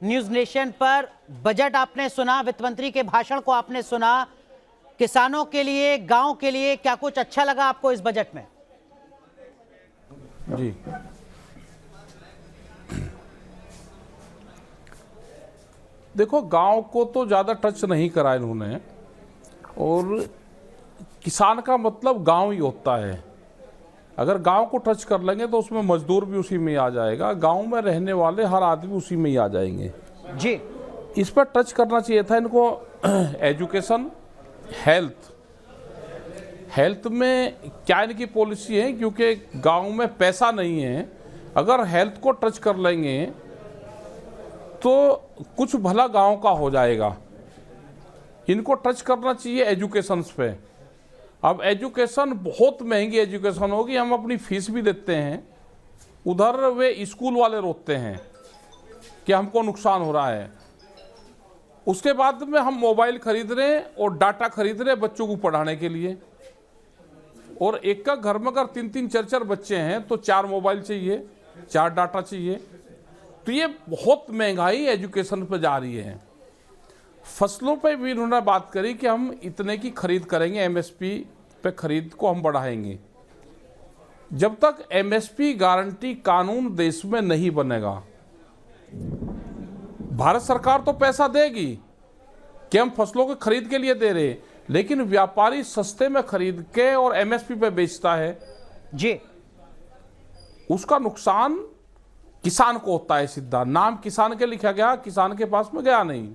News nation पर budget आपने सुना, वित्त मंत्री के भाषण को आपने सुना। किसानों के लिए, गांव के लिए क्या कुछ अच्छा लगा आपको इस बजट में? जी, देखो, गांव को तो ज़्यादा टच नहीं करा इन्होंने, और किसान का मतलब गांव ही होता है। अगर गांव को टच कर लेंगे तो उसमें मजदूर भी उसी में आ जाएगा, गांव में रहने वाले हर आदमी उसी में ही आ जाएंगे। जी, इस पर टच करना चाहिए था इनको। एजुकेशन, हेल्थ में क्या इनकी पॉलिसी है, क्योंकि गांव में पैसा नहीं है। अगर हेल्थ को टच कर लेंगे तो कुछ भला गांव का हो जाएगा। इनको टच करना चाहिए एजुकेशन पे। अब एजुकेशन बहुत महंगी एजुकेशन होगी, हम अपनी फीस भी देते हैं, उधर वे स्कूल वाले रोते हैं कि हमको नुकसान हो रहा है। उसके बाद में हम मोबाइल खरीद रहे हैं और डाटा खरीद रहे हैं बच्चों को पढ़ाने के लिए, और एक का घर में अगर 3-3, 4-4 बच्चे हैं तो 4 मोबाइल चाहिए, 4 डाटा चाहिए। तो ये बहुत महंगाई एजुकेशन पे जा रही है। फसलों पे भी उन्होंने बात करी कि हम इतने की खरीद करेंगे, एमएसपी पे खरीद को हम बढ़ाएंगे। जब तक एमएसपी गारंटी कानून देश में नहीं बनेगा, भारत सरकार तो पैसा देगी कि हम फसलों की खरीद के लिए दे रहे हैं, लेकिन व्यापारी सस्ते में खरीद के और एमएसपी पे बेचता है जी, उसका नुकसान किसान को होता है। सीधा नाम किसान के लिखा गया, किसान के पास में गया नहीं।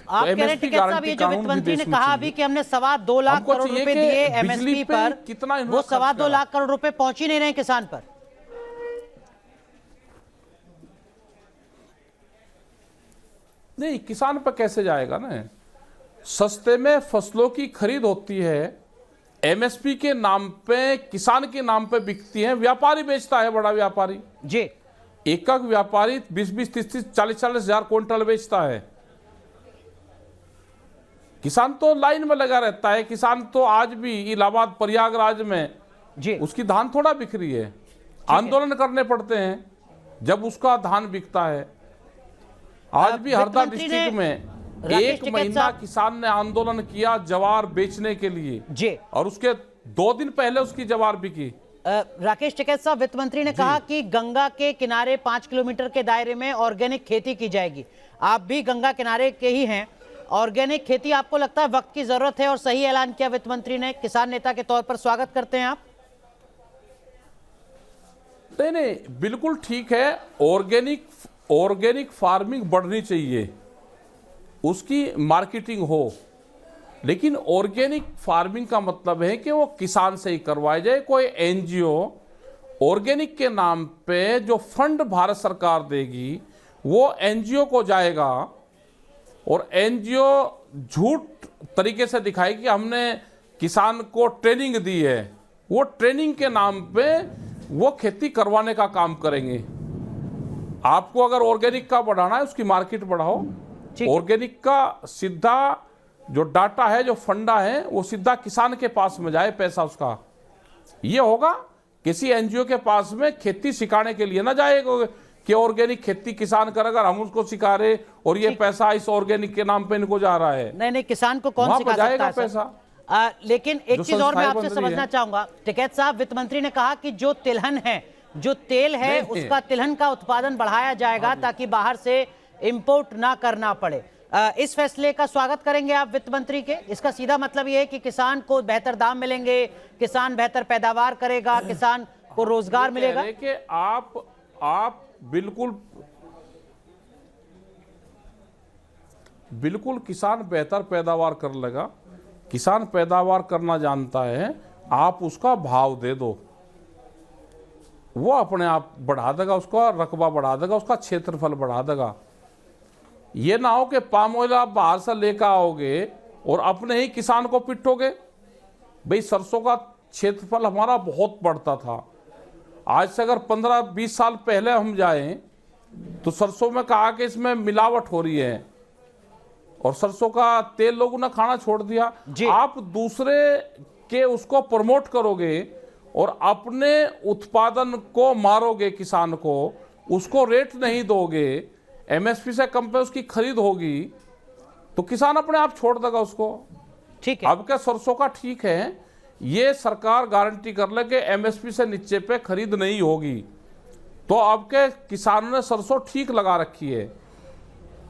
आप कह रहे हैं टिकैत साहब, ये जो वित्त मंत्री ने कहा अभी कि हमने 2.25 लाख करोड़ रुपए दिए एमएसपी पर, कितना वो 2.25 लाख करोड़ रुपए पहुंच ही नहीं रहे किसान पर। नहीं, किसान पर कैसे जाएगा ना। सस्ते में फसलों की खरीद होती है, एमएसपी के नाम पे, किसान के नाम पे बिकती है, व्यापारी बेचता है, बड़ा व्यापारी जी। एक व्यापारी 20-20, 30-30, 40-40 हजार क्विंटल बेचता है। किसान तो लाइन में लगा रहता है। किसान तो आज भी इलाहाबाद, प्रयागराज में जी, उसकी धान थोड़ा बिक रही है, आंदोलन करने पड़ते हैं जब उसका धान बिकता है। आज भी हरदा डिस्ट्रिक्ट में 1 महीना किसान ने आंदोलन किया जवार बेचने के लिए जी, और उसके 2 दिन पहले उसकी जवार बिकी। राकेश टिकैत साहब, वित्त मंत्री ने कहा कि गंगा के किनारे 5 किलोमीटर के दायरे में ऑर्गेनिक खेती की जाएगी। आप भी गंगा किनारे के ही हैं। ऑर्गेनिक खेती आपको लगता है वक्त की जरूरत है और सही ऐलान किया वित्त मंत्री ने, किसान नेता के तौर पर स्वागत करते हैं आप? नहीं, बिल्कुल ठीक है। ऑर्गेनिक फार्मिंग बढ़नी चाहिए, उसकी मार्केटिंग हो, लेकिन ऑर्गेनिक फार्मिंग का मतलब है कि वो किसान से ही करवाया जाए। कोई एनजीओ ऑर्गेनिक के नाम पे जो फंड भारत सरकार देगी वो एनजीओ को जाएगा, और एनजीओ झूठ तरीके से दिखाएगी कि हमने किसान को ट्रेनिंग दी है। वो ट्रेनिंग के नाम पे वो खेती करवाने का काम करेंगे। आपको अगर ऑर्गेनिक का बढ़ाना है, उसकी मार्केट बढ़ाओ। ऑर्गेनिक का सीधा जो डाटा है, जो फंडा है, वो सीधा किसान के पास में जाए, पैसा उसका। ये होगा, किसी एनजीओ के पास में खेती सिखाने के लिए ना जाएगा कि ऑर्गेनिक खेती किसान कर, अगर हम उसको सिखा रहे और ये पैसा इस ऑर्गेनिक के नाम पे इनको जा रहा है। नहीं, किसान को कौन सिखा सकता है पैसा? लेकिन एक चीज और मैं आपसे समझना चाहूंगा टिकैत साहब, वित्त मंत्री ने कहा कि जो तिलहन है, जो तेल है, उसका तिलहन का उत्पादन बढ़ाया जाएगा ताकि बाहर से इंपोर्ट ना करना पड़े। इस फैसले का स्वागत करेंगे आप वित्त मंत्री के? इसका सीधा मतलब ये है कि किसान को बेहतर दाम मिलेंगे, किसान बेहतर पैदावार करेगा, किसान को रोजगार मिलेगा। कि आप बिल्कुल किसान बेहतर पैदावार कर लेगा। किसान पैदावार करना जानता है, आप उसका भाव दे दो, वो अपने आप बढ़ा देगा, उसका रकबा बढ़ा देगा, उसका क्षेत्रफल बढ़ा देगा। ये ना हो कि पाम ऑयल आप बाहर से लेकर आओगे और अपने ही किसान को पिटोगे। भाई, सरसों का क्षेत्रफल हमारा बहुत बढ़ता था। आज से अगर 15-20 साल पहले हम जाएं तो सरसों में कहा कि इसमें मिलावट हो रही है, और सरसों का तेल लोगों ने खाना छोड़ दिया। आप दूसरे के उसको प्रमोट करोगे और अपने उत्पादन को मारोगे, किसान को उसको रेट नहीं दोगे, एमएसपी से कम पे उसकी खरीद होगी तो किसान अपने आप छोड़ देगा उसको। ठीक है, अब क्या सरसों का ठीक है, ये सरकार गारंटी कर ले कि एमएसपी से नीचे पे खरीद नहीं होगी, तो अब के किसानों ने सरसों ठीक लगा रखी है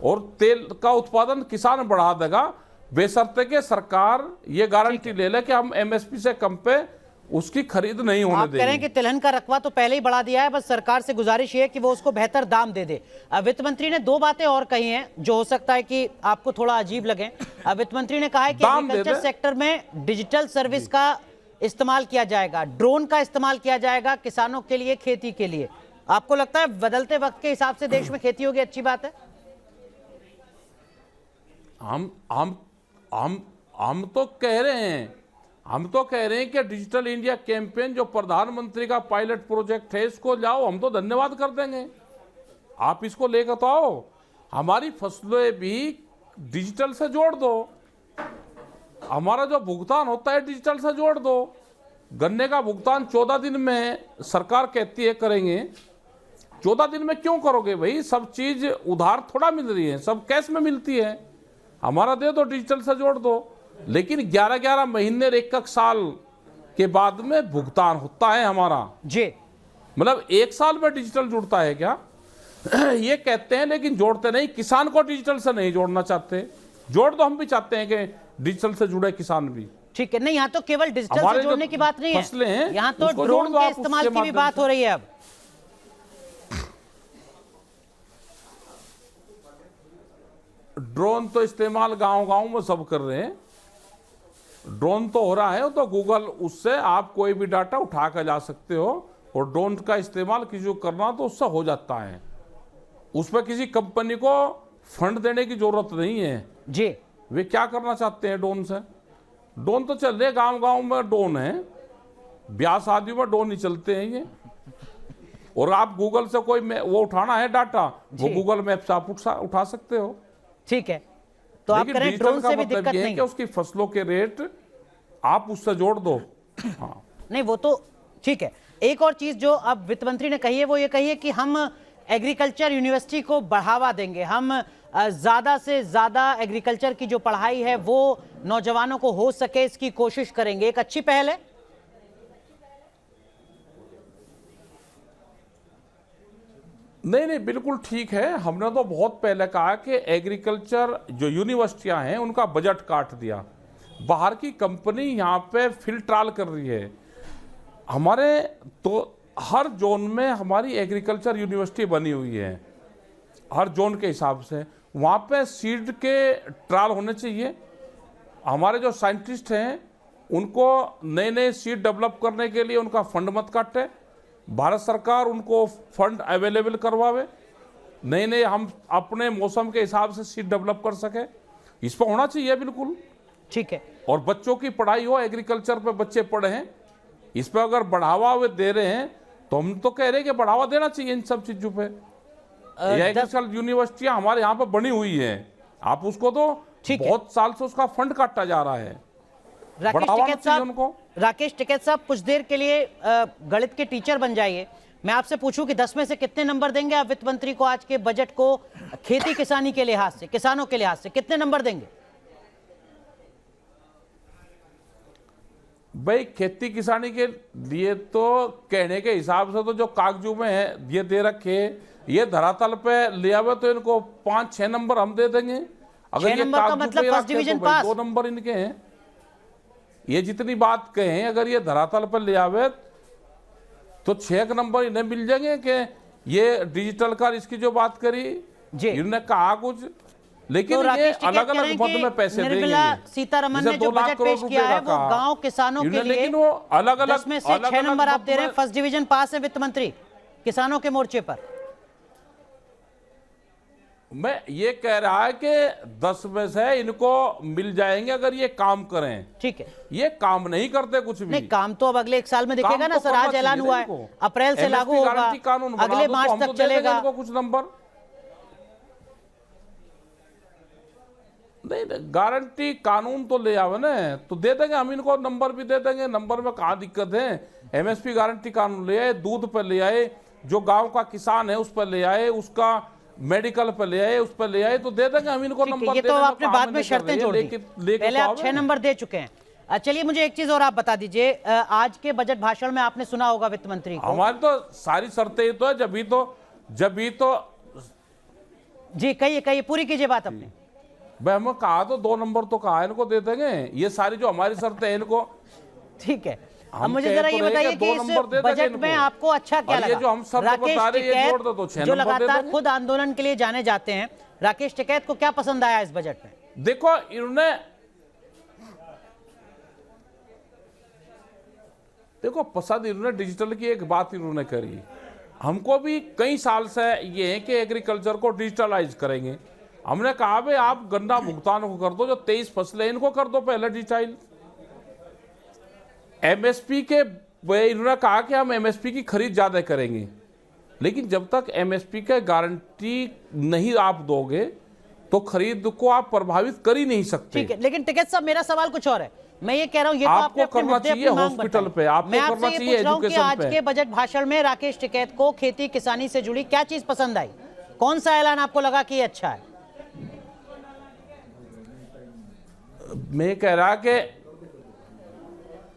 और तेल का उत्पादन किसान बढ़ा देगा, बेशर्ते कि सरकार ये गारंटी ले ले कि हम एमएसपी से कम पे उसकी खरीद नहीं होने आप कह रहे हैं कि तिलहन का रकबा तो पहले ही बढ़ा दिया है, बस सरकार से गुजारिश है कि वो उसको बेहतर दाम दे दे। वित्त मंत्री ने दो बातें और कही हैं जो हो सकता है कि आपको थोड़ा अजीब लगे। वित्त मंत्री ने कहा है कि एग्रीकल्चर सेक्टर में डिजिटल सर्विस का इस्तेमाल किया जाएगा, ड्रोन का इस्तेमाल किया जाएगा किसानों के लिए, खेती के लिए। आपको लगता है बदलते वक्त के हिसाब से देश में खेती होगी, अच्छी बात है? हम तो कह रहे हैं कि डिजिटल इंडिया कैंपेन जो प्रधानमंत्री का पायलट प्रोजेक्ट है इसको लाओ, हम तो धन्यवाद कर देंगे। आप इसको लेकर तो आओ, हमारी फसलें भी डिजिटल से जोड़ दो, हमारा जो भुगतान होता है डिजिटल से जोड़ दो। गन्ने का भुगतान 14 दिन में सरकार कहती है करेंगे, 14 दिन में क्यों करोगे भाई? सब चीज उधार थोड़ा मिल रही है, सब कैश में मिलती है, हमारा दे दो, डिजिटल से जोड़ दो। लेकिन 11-11 महीने 1 साल के बाद में भुगतान होता है हमारा जी, मतलब 1 साल में डिजिटल जुड़ता है क्या? ये कहते हैं लेकिन जोड़ते नहीं, किसान को डिजिटल से नहीं जोड़ना चाहते। जोड़ दो, हम भी चाहते हैं कि डिजिटल से जुड़े किसान भी। ठीक है, नहीं यहाँ तो केवल डिजिटल से जोड़ने की बात नहीं है, यहाँ तो ड्रोन के इस्तेमाल की भी बात हो रही है। अब ड्रोन तो इस्तेमाल गांव-गांव में सब कर रहे हैं, ड्रोन तो हो रहा है, तो गूगल उससे आप कोई भी डाटा उठा कर जा सकते हो और ड्रोन का इस्तेमाल किसी को करना तो उससे हो जाता है। उस पर किसी कंपनी को फंड देने की जरूरत नहीं है जी। वे क्या करना चाहते हैं ड्रोन से? ड्रोन तो चल रहे, गांव-गांव में ड्रोन है, ब्याह शादी में ड्रोन ही चलते हैं ये। और आप गूगल से कोई वो उठाना है डाटा, वो गूगल मैप से आप उठा सकते हो। ठीक है, तो आप कह रहे हैं ड्रोन से भी दिक्कत नहीं है कि उसकी फसलों के रेट आप उससे जोड़ दो। हाँ, नहीं वो तो ठीक है। एक और चीज जो अब वित्त मंत्री ने कही है वो ये कही है कि हम एग्रीकल्चर यूनिवर्सिटी को बढ़ावा देंगे, हम ज्यादा से ज्यादा एग्रीकल्चर की जो पढ़ाई है वो नौजवानों को हो सके इसकी कोशिश करेंगे। एक अच्छी पहल है। नहीं, बिल्कुल ठीक है। हमने तो बहुत पहले कहा कि एग्रीकल्चर जो यूनिवर्सिटियां हैं उनका बजट काट दिया, बाहर की कंपनी यहाँ पे फील्ड ट्रायल कर रही है। हमारे तो हर जोन में हमारी एग्रीकल्चर यूनिवर्सिटी बनी हुई है, हर जोन के हिसाब से वहाँ पे सीड के ट्रायल होने चाहिए। हमारे जो साइंटिस्ट हैं उनको नए सीड डेवलप करने के लिए उनका फंड मत काटे, भारत सरकार उनको फंड अवेलेबल करवावे, नए हम अपने मौसम के हिसाब से सीड डेवलप कर सके, इस पर होना चाहिए बिल्कुल। ठीक है, और बच्चों की पढ़ाई हो, एग्रीकल्चर पे बच्चे पढ़े हैं, इस पर अगर बढ़ावा वे दे रहे हैं तो हम तो कह रहे हैं कि बढ़ावा देना चाहिए इन सब चीजों पे। एग्रीकल्चर यूनिवर्सिटियां हमारे यहाँ पे बनी हुई है, आप उसको तो बहुत साल से उसका फंड काटा जा रहा है, राकेश टिकैत साहब कुछ देर के लिए गणित के टीचर बन जाइए। मैं आपसे पूछूं कि 10 में से कितने नंबर देंगे आप वित्त मंत्री को आज के बजट को खेती किसानी के लिहाज से, किसानों के लिहाज से कितने नंबर देंगे? भाई खेती किसानी के लिए तो कहने के हिसाब से तो जो कागजों में है ये दे रखे, ये धरातल पे ले आवे तो इनको 5-6 नंबर हम दे देंगे। अगर ये मतलब फर्स्ट डिवीजन पास, 2 नंबर इनके हैं। ये जितनी बात कहें अगर ये धरातल पर ले आवे तो 6 नंबर इन्हें मिल जाएंगे कि ये डिजिटल का इसकी जो बात करी इन्होंने कहा कुछ, लेकिन तो ये अलग अलग मद में पैसे देंगे। निर्मला सीतारमण ने जो बजट पेश किया है वो गांव किसानों के लिए, लेकिन वो अलग अलग 10 में से 6 नंबर आप दे रहे हैं, फर्स्ट डिवीजन पास है वित्त मंत्री किसानों के मोर्चे पर। मैं ये कह रहा है कि 10 में से इनको मिल जाएंगे अगर ये काम करें। ठीक है, ये काम नहीं करते कुछ भी। नहीं, काम तो अब अगले 1 साल में दिखेगा ना सर, आज ऐलान हुआ है अप्रैल से लागू होगा, अगले मार्च तक चलेगा। कुछ नंबर नहीं, गारंटी कानून तो ले आवे ना तो दे देंगे हम इनको, नंबर भी दे देंगे। नंबर में कहाँ दिक्कत है? एमएसपी गारंटी कानून ले आए, दूध पर ले आए, जो गांव का किसान है उस पर ले आए, उसका मेडिकल पे ले आए, उस पर ले आए तो दे देंगे हम इनको नंबर। ये तो आपने बाद में शर्तें जोड़ दी, पहले आप 6 नंबर दे चुके हैं। चलिए मुझे एक चीज और आप बता दीजिए, आज के बजट भाषण में आपने सुना होगा वित्त मंत्री को, हमारी तो सारी शर्तें तो है, जब भी तो जी कहिए पूरी कीजिए बात अपनी। भाई हमें कहा तो 2 नंबर तो कहा इनको दे देंगे, ये सारी जो हमारी शर्तें हैं इनको। ठीक है, अब मुझे जरा ये बताइए कि इस बजट में आपको अच्छा क्या लगा? जो हम शर्त बता रहे हैं ये जोड़ दो तो 6 जो नंबर दे लगातार देंगे। खुद आंदोलन के लिए जाने जाते हैं, राकेश टिकैत को क्या पसंद आया इस बजट में? देखो पसंद इन्होंने डिजिटल की एक बात इन्होंने करी। हमको भी कई साल से ये है कि एग्रीकल्चर को डिजिटलाइज करेंगे। हमने कहा भाई आप गन्ना भुगतान को कर दो, जो 23 फसलें इनको कर दो पहले डिजिटाइज। एमएसपी के इन्होंने कहा कि हम एमएसपी की खरीद ज्यादा करेंगे, लेकिन जब तक एमएसपी का गारंटी नहीं आप दोगे तो खरीद को आप प्रभावित कर ही नहीं सकते। ठीक है, लेकिन टिकैत साहब मेरा सवाल कुछ और है। मैं ये कह रहा हूं, ये तो आपको आपने करना चाहिए हॉस्पिटल पे, आपको करना चाहिए एजुकेशन पे। आज के बजट भाषण में राकेश टिकैत को खेती किसानी से जुड़ी क्या चीज पसंद आई? कौन सा ऐलान आपको लगा कि अच्छा है? मैं कह रहा कि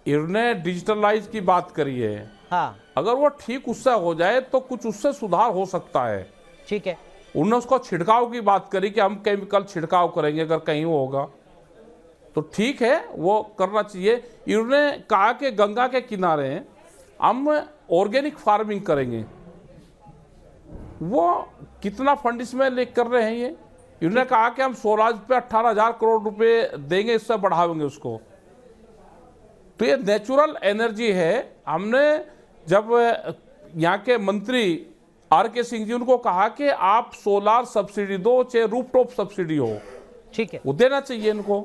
इन्होंने डिजिटलाइज की बात करी है। हाँ, अगर वो ठीक उससे हो जाए तो कुछ उससे सुधार हो सकता है। ठीक है, उन्होंने उसको छिड़काव की बात करी कि हम केमिकल छिड़काव करेंगे अगर कहीं वो होगा तो ठीक है, वो करना चाहिए। इन्होंने कहा कि गंगा के किनारे हम ऑर्गेनिक फार्मिंग करेंगे, वो कितना फंड इसमें ले कर रहे हैं ये। इन्होंने कहा कि हम स्वराज पे 18,000 करोड़ रुपए देंगे, इससे बढ़ावेंगे उसको। तो ये नेचुरल एनर्जी है। हमने जब यहाँ के मंत्री आर.के. सिंह जी उनको कहा कि आप सोलार सब्सिडी दो, चाहे रूफटॉप सब्सिडी हो, ठीक है, वो देना चाहिए इनको।